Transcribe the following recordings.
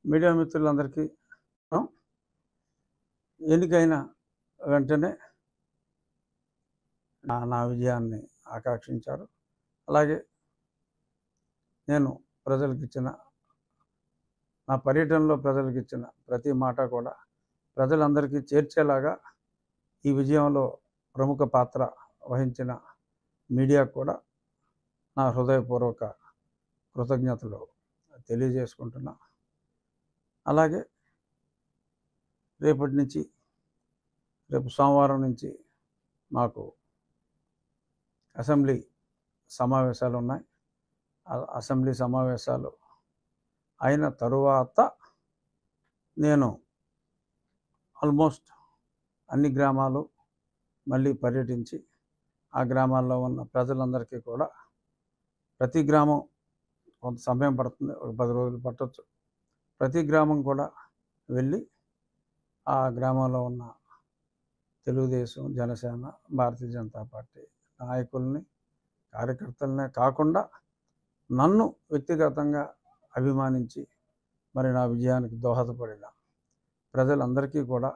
Media మిత్రులందరికీ ఎన్నికైన వెంటనే నా విజయాన్ని ఆకాంక్షించారు. అలాగే నేను ప్రజలకిచ్చిన నా పర్యటనలో ప్రజలకిచ్చిన ప్రతి మాట కూడా ప్రజలందరికీ చేర్చేలాగా ఈ విజయంలో ప్రముఖ పాత్ర వహించిన మీడియాకు కూడా నా హృదయపూర్వక కృతజ్ఞతలు తెలియజేసుకుంటున్నా. అలాగే రేపు సోమవారం నుంచి మాకు అసెంబ్లీ సమావేశాలు ఉన్నాయి. అసెంబ్లీ సమావేశాలు అయిన తరువాత నేను ఆల్మోస్ట్ అన్ని గ్రామాలు మళ్ళీ పర్యటించి ఆ గ్రామాల్లో ఉన్న ప్రజలందరికీ కూడా ప్రతి గ్రామం కొంత సమయం పడుతుంది, ఒక 10 రోజులు పట్టవచ్చు. ప్రతి గ్రామం కూడా వెళ్ళి ఆ గ్రామంలో ఉన్న తెలుగుదేశం, జనసేన, భారతీయ జనతా పార్టీ నాయకుల్ని, కార్యకర్తలనే కాకుండా నన్ను వ్యక్తిగతంగా అభిమానించి మరి నా విజయానికి దోహదపడిన ప్రజలందరికీ కూడా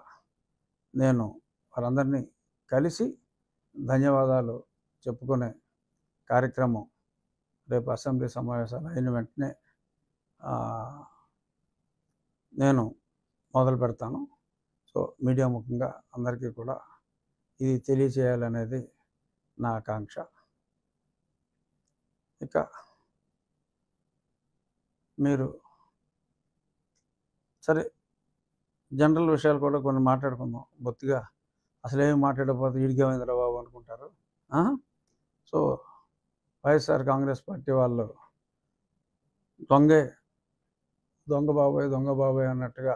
నేను వారందరినీ కలిసి ధన్యవాదాలు చెప్పుకునే కార్యక్రమం రేపు అసెంబ్లీ సమావేశాలు అయిన వెంటనే నేను మొదలు పెడతాను. సో మీడియా ముఖంగా అందరికీ కూడా ఇది తెలియచేయాలనేది నా ఆకాంక్ష. ఇక మీరు సరే జనరల్ విషయాలు కూడా కొన్ని మాట్లాడుకుందాం. బొత్తిగా అసలేమి మాట్లాడకపోతే ఈడికేమైందిరా బాబు అనుకుంటారు. సో వైఎస్ఆర్ కాంగ్రెస్ పార్టీ వాళ్ళు దొంగ బాబాయ్ అన్నట్టుగా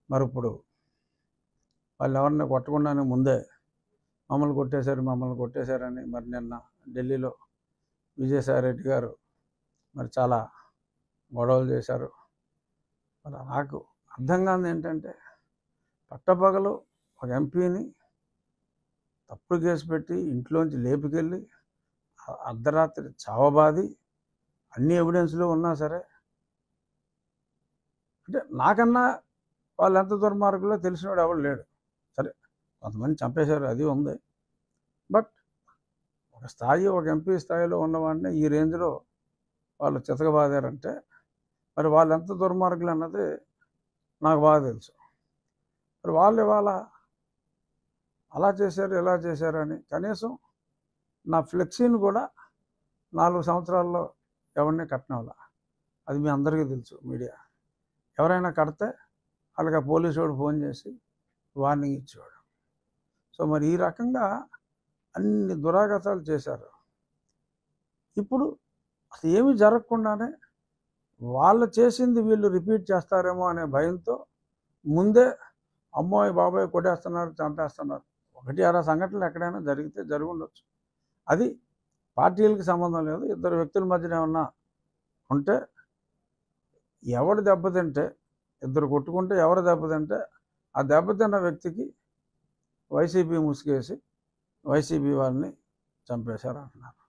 మరి ఇప్పుడు వాళ్ళు ఎవరిని కొట్టకుండానే ముందే మమ్మల్ని కొట్టేశారని మరి నిన్న ఢిల్లీలో విజయసాయిరెడ్డి గారు మరి చాలా గొడవలు చేశారు. మరి నాకు అర్థం కాదు ఏంటంటే పట్టపగలు ఒక ఎంపీని తప్పుడు కేసు పెట్టి ఇంట్లోంచి లేపుకెళ్ళి అర్ధరాత్రి చావబాది అన్ని ఎవిడెన్స్లు ఉన్నా సరే, అంటే నాకన్నా వాళ్ళు ఎంత దుర్మార్గులో తెలిసినవాడు ఎవరు లేడు. సరే కొంతమంది చంపేశారు, అది ఉంది. బట్ ఒక ఎంపీ స్థాయిలో ఉన్నవాడిని ఈ రేంజ్లో వాళ్ళు చితకబాదారంటే మరి వాళ్ళు ఎంత దుర్మార్గులు అన్నది నాకు బాగా తెలుసు. మరి వాళ్ళు ఇవాళ అలా చేశారు ఇలా చేశారు అని కనీసం నా ఫ్లెక్సీని కూడా 4 సంవత్సరాల్లో ఎవరిని కట్టనవలా. అది మీ అందరికీ తెలుసు. మీడియా ఎవరైనా కడితే వాళ్ళకి పోలీసు వాడు ఫోన్ చేసి వార్నింగ్ ఇచ్చేవాడు. సో మరి ఈ రకంగా అన్ని దురాగతాలు చేశారు. ఇప్పుడు అసలు ఏమీ జరగకుండానే వాళ్ళు చేసింది వీళ్ళు రిపీట్ చేస్తారేమో అనే భయంతో ముందే అమ్మోయ్ బాబాయ్ కొట్టేస్తున్నారు, చంపేస్తున్నారు. 1-6 సంఘటనలు ఎక్కడైనా జరిగి ఉండొచ్చు. అది పార్టీలకు సంబంధం లేదు. 2 వ్యక్తుల మధ్యన ఏమన్నా ఉంటే ఎవడు దెబ్బతింటే 2 కొట్టుకుంటే ఎవరు దెబ్బతింటే ఆ దెబ్బతిన్న వ్యక్తికి వైసీపీ ముసుగేసి వైసీపీ వాళ్ళని చంపేశారు అంటున్నారు.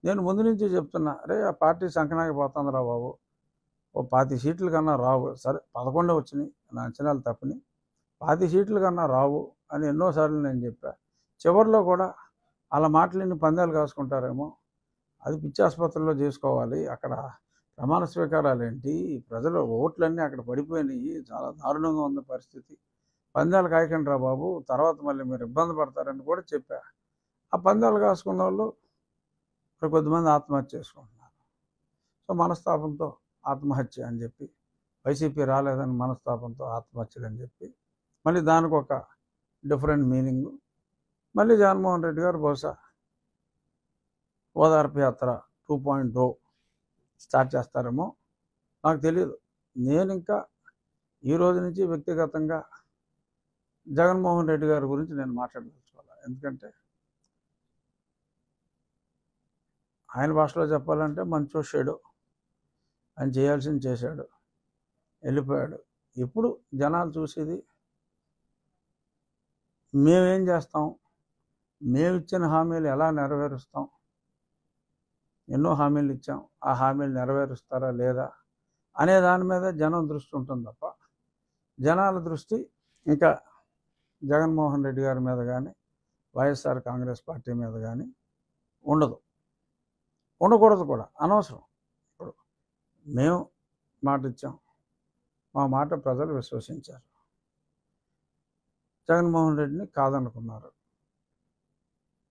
నేను ముందు నుంచి చెప్తున్నా, ఆ పార్టీ సంకనాకి పోతుందిరా బాబు, ఓ 20 సీట్ల కన్నా రావు. సరే 11 వచ్చినాయి, నా అంచనాలు తప్పని. 20 సీట్ల కన్నా రావు అని ఎన్నోసార్లు నేను చెప్పా. చివరిలో కూడా అలా మాటలని పందాలు కాసుకుంటారేమో, అది పిచ్చి ఆసుపత్రిలో చేసుకోవాలి. అక్కడ ప్రమాణ స్వీకారాలు ఏంటి, ప్రజల ఓట్లన్నీ అక్కడ పడిపోయినాయి, చాలా దారుణంగా ఉంది పరిస్థితి. పందాలు కాయకండి రా బాబు, తర్వాత మళ్ళీ మీరు ఇబ్బంది పడతారని కూడా చెప్పా. ఆ పందాలు కాసుకున్న వాళ్ళు ఇప్పుడు కొద్దిమంది ఆత్మహత్య చేసుకుంటున్నారు. సో మనస్తాపంతో ఆత్మహత్య అని చెప్పి, వైసీపీ రాలేదని మనస్తాపంతో ఆత్మహత్యలు అని చెప్పి మళ్ళీ దానికి ఒక డిఫరెంట్ మీనింగ్. మళ్ళీ జగన్మోహన్ రెడ్డి గారు బహుశా ఓదార్పు యాత్ర 2.0 స్టార్ట్ చేస్తారేమో, నాకు తెలియదు. నేను ఇంకా ఈ రోజు నుంచి వ్యక్తిగతంగా జగన్మోహన్ రెడ్డి గారి గురించి నేను మాట్లాడదలుచుకోవాలి. ఎందుకంటే ఆయన భాషలో చెప్పాలంటే మంచోషేడు, ఆయన చేయాల్సింది చేశాడు, వెళ్ళిపోయాడు. ఇప్పుడు జనాలు చూసేది మేమేం చేస్తాం, మేమిచ్చిన హామీలు ఎలా నెరవేరుస్తాం, ఎన్నో హామీలు ఇచ్చాం, ఆ హామీలు నెరవేరుస్తారా లేదా అనే దాని మీద జనం దృష్టి ఉంటుంది తప్ప జనాల దృష్టి ఇంకా జగన్మోహన్ రెడ్డి గారి మీద కానీ వైఎస్ఆర్ కాంగ్రెస్ పార్టీ మీద కానీ ఉండదు, ఉండకూడదు కూడా, అనవసరం. ఇప్పుడు మేము మాట ఇచ్చాం, మా మాట ప్రజలు విశ్వసించారు, జగన్మోహన్ రెడ్డిని కాదనుకున్నారు.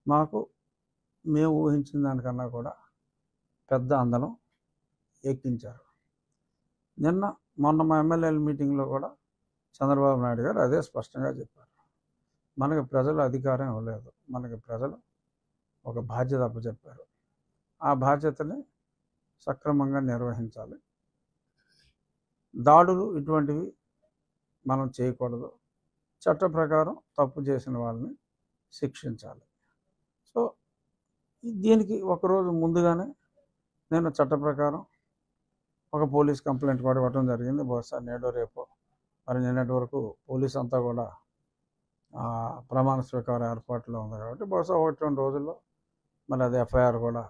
మాకు మేము ఊహించిన దానికన్నా కూడా పెద్ద అందలం ఎక్కించారు. మొన్న మా ఎమ్మెల్యేల మీటింగ్లో కూడా చంద్రబాబు నాయుడు గారు అదే స్పష్టంగా చెప్పారు. మనకి ప్రజలు అధికారం ఇవ్వలేదు, మనకి ప్రజలు ఒక బాధ్యత అప్పచెప్పారు. ఆ బాధ్యతని సక్రమంగా నిర్వహించాలి. దాడులు ఇటువంటివి మనం చేయకూడదు. చట్ట ప్రకారం తప్పు చేసిన వాళ్ళని శిక్షించాలి. సో దీనికి ఒకరోజు ముందుగానే నేను చట్ట ప్రకారం ఒక పోలీస్ కంప్లైంట్ కూడా ఇవ్వడం జరిగింది. బహుశా నేడో రేపో మరి నిన్నటి వరకు పోలీస్ అంతా కూడా ప్రమాణ స్వీకార ఏర్పాట్లో ఉంది కాబట్టి బహుశా 1-2 రోజుల్లో మరి అది ఎఫ్ఐఆర్ కూడా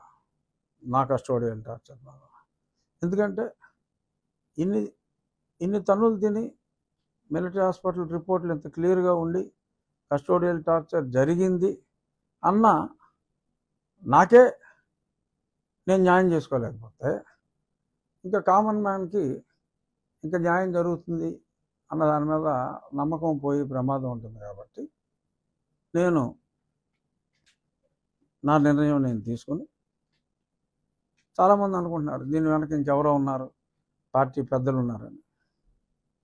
నా కస్టోడియల్ టార్చర్ మీద. ఎందుకంటే ఇన్ని తన్నులు తిని మిలిటరీ హాస్పిటల్ రిపోర్ట్లు ఇంత క్లియర్గా ఉండి కస్టోడియల్ టార్చర్ జరిగింది అన్న నాకే నేను న్యాయం చేసుకోలేకపోతే ఇంకా కామన్ మ్యాన్కి ఇంకా న్యాయం జరుగుతుంది అన్న దాని మీద నమ్మకం పోయి ప్రమాదం ఉంటుంది. కాబట్టి నేను నా నిర్ణయం నేను తీసుకుని, చాలామంది అనుకుంటున్నారు దీని వెనక ఇంకెవరో ఉన్నారు, పార్టీ పెద్దలు ఉన్నారని.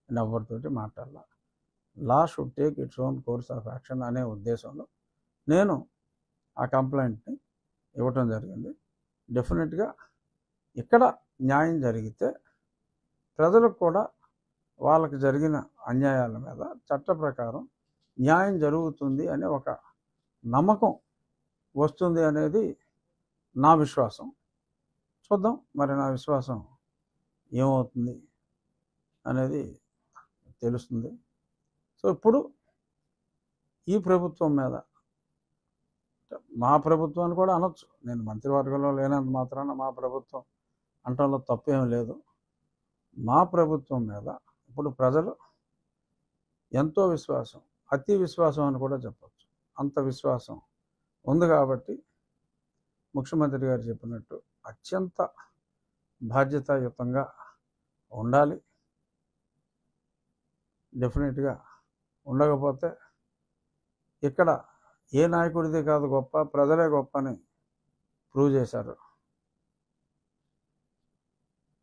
నేను ఎవరితోటి మాట్లాడాల. Law should take its own course of action అనే ఉద్దేశంలో నేను ఆ కంప్లైంట్ని ఇవ్వటం జరిగింది. డెఫినెట్గా ఇక్కడ న్యాయం జరిగితే ప్రజలకు కూడా వాళ్ళకి జరిగిన అన్యాయాల మీద చట్ట ప్రకారం న్యాయం జరుగుతుంది అనే ఒక నమ్మకం వస్తుంది అనేది నా విశ్వాసం. చూద్దాం మరి నా విశ్వాసం ఏమవుతుంది అనేది తెలుస్తుంది. సో ఇప్పుడు ఈ ప్రభుత్వం మీద, మా ప్రభుత్వాన్ని కూడా అనొచ్చు, నేను మంత్రివర్గంలో లేనంత మాత్రాన మా ప్రభుత్వం అంటంలో తప్పేం లేదు. మా ప్రభుత్వం మీద ఇప్పుడు ప్రజలు ఎంతో విశ్వాసం, అతి విశ్వాసం అని కూడా చెప్పచ్చు, అంత విశ్వాసం ఉంది. కాబట్టి ముఖ్యమంత్రి గారు చెప్పినట్టు అత్యంత బాధ్యతాయుతంగా ఉండాలి. డెఫినెట్గా ఉండకపోతే ఇక్కడ ఏ నాయకుడిది కాదు గొప్ప, ప్రజలే గొప్ప అని ప్రూవ్ చేశారు.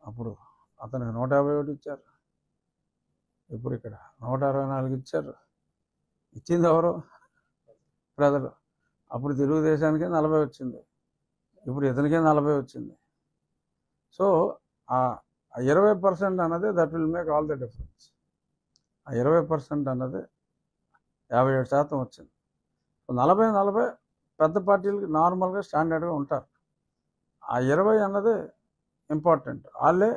అప్పుడు అతనికి 151 ఇచ్చారు, ఇప్పుడు ఇక్కడ 164 ఇచ్చారు. ఇచ్చింది ఎవరు? ప్రజలు. అప్పుడు తెలుగుదేశానికి 40 వచ్చింది, ఇప్పుడు ఇతనికే 40 వచ్చింది. సో ఆ 20% అన్నది that will make all the difference. ఆ 20% అన్నది 57% వచ్చింది. 40 పెద్ద పార్టీలకి నార్మల్గా స్టాండర్డ్గా ఉంటారు. ఆ 20 అన్నది ఇంపార్టెంట్. వాళ్ళే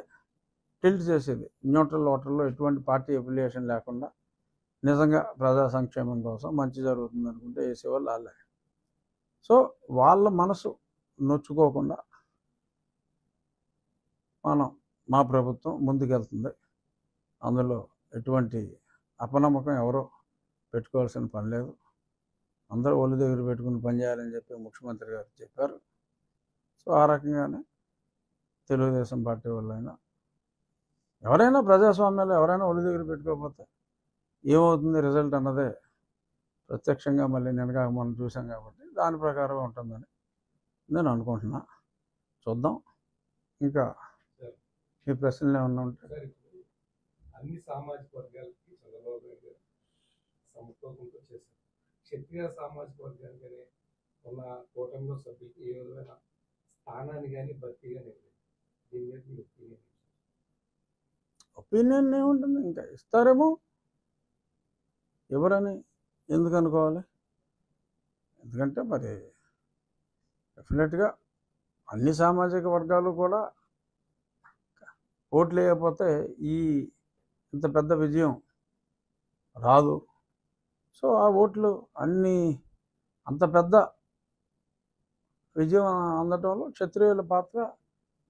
టిల్ట్ చేసేది న్యూట్రల్ ఓటర్లో ఎటువంటి పార్టీ అఫిలియేషన్ లేకుండా నిజంగా ప్రజా సంక్షేమం కోసం మంచి జరుగుతుంది అనుకుంటే వేసేవాళ్ళు వాళ్ళే. సో వాళ్ళ మనసు నొచ్చుకోకుండా మా ప్రభుత్వం ముందుకెళ్తుంది. అందులో ఎటువంటి అపనమ్మకం ఎవరో పెట్టుకోవాల్సిన పని లేదు. అందరూ ఒళ్ళు దగ్గర పెట్టుకుని పనిచేయాలని చెప్పి ముఖ్యమంత్రి గారు చెప్పారు. సో ఆ రకంగానే తెలుగుదేశం పార్టీ వాళ్ళైనా ఎవరైనా ప్రజాస్వామ్యంలో ఎవరైనా ఒళ్ళు దగ్గర పెట్టుకోకపోతే ఏమవుతుంది రిజల్ట్ అన్నదే ప్రత్యక్షంగా మళ్ళీ నిన్నగా మనం చూసాం. కాబట్టి దాని ప్రకారం ఉంటుందని నేను అనుకుంటున్నా. చూద్దాం. ఇంకా ఈ ప్రశ్నలు ఏమన్నా ఉంటే అన్ని సామాజిక వర్గాలకి చంద్రబాబు నాయుడు గారు సమతూకంతో చేశారు. క్షత్రియ సామాజిక వర్గానికనే ఉన్న కూటమిలో సభ్యులకి ఏ విధమైన స్థానాన్ని కానీ భర్తీ కానీ దీని మీద మీ ఒపీనియన్ ఏముంటుంది, ఇంకా ఇస్తారేమో, ఎవరని ఎందుకు అనుకోవాలి. ఎందుకంటే మరి డెఫినెట్గా అన్ని సామాజిక వర్గాలు కూడా ఓట్లు వేయకపోతే ఇంత పెద్ద విజయం రాదు. సో ఆ ఓట్లు అంత పెద్ద విజయం అందటంలో క్షత్రియుల పాత్ర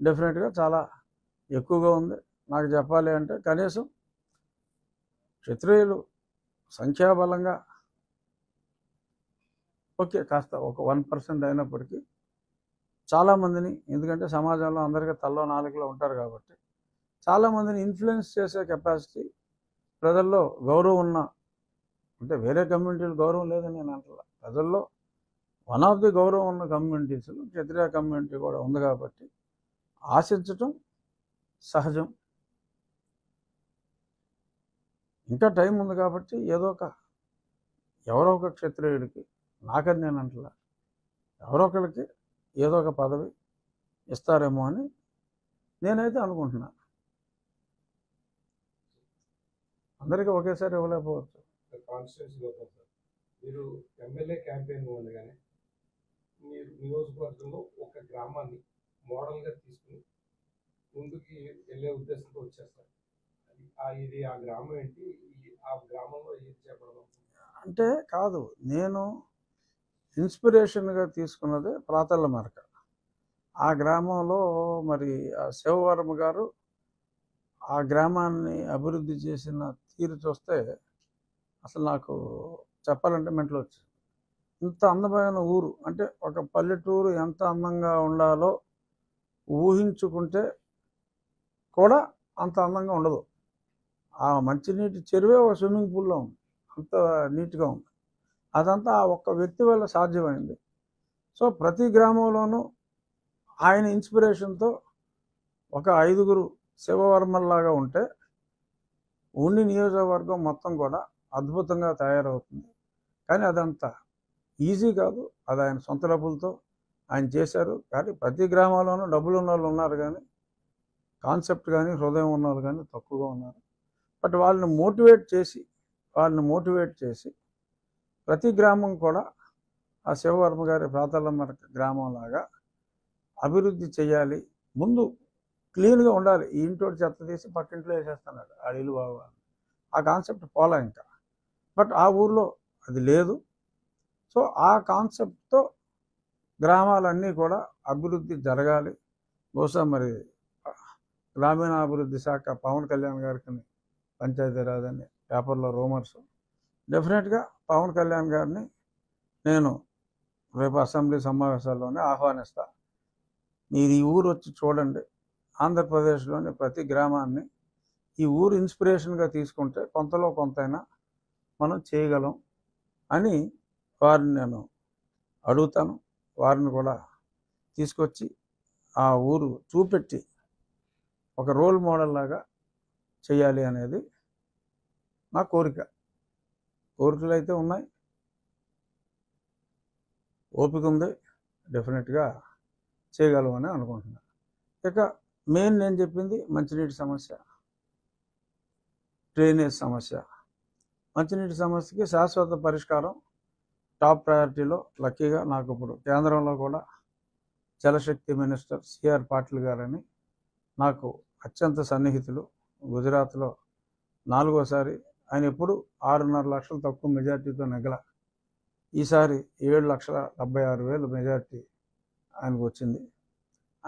డెఫినెట్గా చాలా ఎక్కువగా ఉంది. నాకు చెప్పాలి అంటే కనీసం క్షత్రియులు సంఖ్యాబలంగా ఓకే కాస్త ఒక 1% అయినప్పటికీ చాలామందిని, ఎందుకంటే సమాజంలో అందరికీ తల్లో నాలుగులో ఉంటారు కాబట్టి చాలామందిని ఇన్ఫ్లుయెన్స్ చేసే కెపాసిటీ ప్రజల్లో గౌరవం ఉన్న, అంటే వేరే కమ్యూనిటీలు గౌరవం లేదని నేను అంటున్నా, ప్రజల్లో వన్ ఆఫ్ ది గౌరవం ఉన్న కమ్యూనిటీస్లో క్షత్రియ కమ్యూనిటీ కూడా ఉంది కాబట్టి ఆశించటం సహజం. ఇంకా టైం ఉంది కాబట్టి ఎవరో ఒక క్షత్రియుడికి, నాకని నేను అంటలా, ఎవరో ఒకరికి ఏదో ఒక పదవి ఇస్తారేమో అని నేనైతే అనుకుంటున్నా. అందరికీ ఒకేసారి ఇవ్వలేకపోవచ్చు. కాన్స్టిట్యూన్సీలో సార్ మీరు ఎమ్మెల్యే క్యాంపెయిన్ ఉండగానే మీరు నియోజకవర్గంలో ఒక గ్రామాన్ని మోడల్గా తీసుకుని ముందుకి వెళ్ళే ఉద్దేశంతో వచ్చేస్తారు. ఇది ఆ గ్రామం ఏంటి, ఆ గ్రామంలో ఏది చేపడదాం అంటే కాదు, నేను ఇన్స్పిరేషన్గా తీసుకున్నది ప్రాతల్ల మరక. ఆ గ్రామంలో మరి ఆ శివవర్మ గారు ఆ గ్రామాన్ని అభివృద్ధి చేసిన తీరు చూస్తే అసలు నాకు చెప్పాలంటే మెంటలు వచ్చింది. ఇంత అందమైన ఊరు, అంటే ఒక పల్లెటూరు ఎంత అందంగా ఉండాలో ఊహించుకుంటే కూడా అంత అందంగా ఉండదు. ఆ మంచినీటి చెరువే ఒక స్విమ్మింగ్ పూల్లో ఉంది, అంత నీట్గా ఉంది. అదంతా ఆ ఒక్క వ్యక్తి వల్ల సాధ్యమైంది. సో ప్రతి గ్రామంలోనూ ఆయన ఇన్స్పిరేషన్తో ఒక 5గురు శివవర్మల్లాగా ఉంటే ఉండి నియోజకవర్గం మొత్తం కూడా అద్భుతంగా తయారవుతుంది. కానీ అదంతా ఈజీ కాదు, అది ఆయన సొంత డబ్బులతో ఆయన చేశారు. కానీ ప్రతి గ్రామాల్లోనూ డబ్బులు ఉన్న వాళ్ళు ఉన్నారు, కానీ కాన్సెప్ట్ కానీ హృదయం ఉన్న వాళ్ళు కానీ తక్కువగా ఉన్నారు. బట్ వాళ్ళని మోటివేట్ చేసి ప్రతి గ్రామం కూడా ఆ శివవర్మ గారి ప్రాతలమ్మ గ్రామం లాగా అభివృద్ధి చేయాలి. ముందు క్లీన్గా ఉండాలి. ఈ ఇంటోటి చెత్త తీసి పక్కింట్లో వేసేస్తున్నాడు, ఆ ఇల్లు బాగా, ఆ కాన్సెప్ట్ పోలా ఇంకా. బట్ ఆ ఊర్లో అది లేదు. సో ఆ కాన్సెప్ట్తో గ్రామాలన్నీ కూడా అభివృద్ధి జరగాలి. బహుశా మరి గ్రామీణాభివృద్ధి శాఖ పవన్ కళ్యాణ్ గారికి పంచాయతీరాజ్ అని పేపర్లో రూమర్స్, డెఫినెట్గా పవన్ కళ్యాణ్ గారిని నేను రేపు అసెంబ్లీ సమావేశాల్లోనే ఆహ్వానిస్తా. మీరు ఈ ఊరు వచ్చి చూడండి, ఆంధ్రప్రదేశ్లోని ప్రతి గ్రామాన్ని ఈ ఊరు ఇన్స్పిరేషన్గా తీసుకుంటే కొంతలో కొంతైనా మనం చేయగలం అని వారిని నేను అడుగుతాను. వారిని కూడా తీసుకొచ్చి ఆ ఊరు చూపెట్టి ఒక రోల్ మోడల్ లాగా చేయాలి అనేది నా కోరికలు అయితే ఉన్నాయి, ఓపిక ఉంది, డెఫినెట్గా చేయగలమని అనుకుంటున్నాను. ఇక మెయిన్ నేను చెప్పింది మంచినీటి సమస్య, డ్రైనేజ్ సమస్య. మంచినీటి సమస్యకి శాశ్వత పరిష్కారం టాప్ ప్రయారిటీలో. లక్కీగా నాకు ఇప్పుడు కేంద్రంలో కూడా జలశక్తి మినిస్టర్ సిఆర్ పాటిల్ గారని నాకు అత్యంత సన్నిహితులు. గుజరాత్లో 4వసారి ఆయన ఎప్పుడు 6.5 లక్షలు తక్కువ మెజార్టీతో నెగల. ఈసారి 7,76,000 మెజార్టీ ఆయనకు వచ్చింది.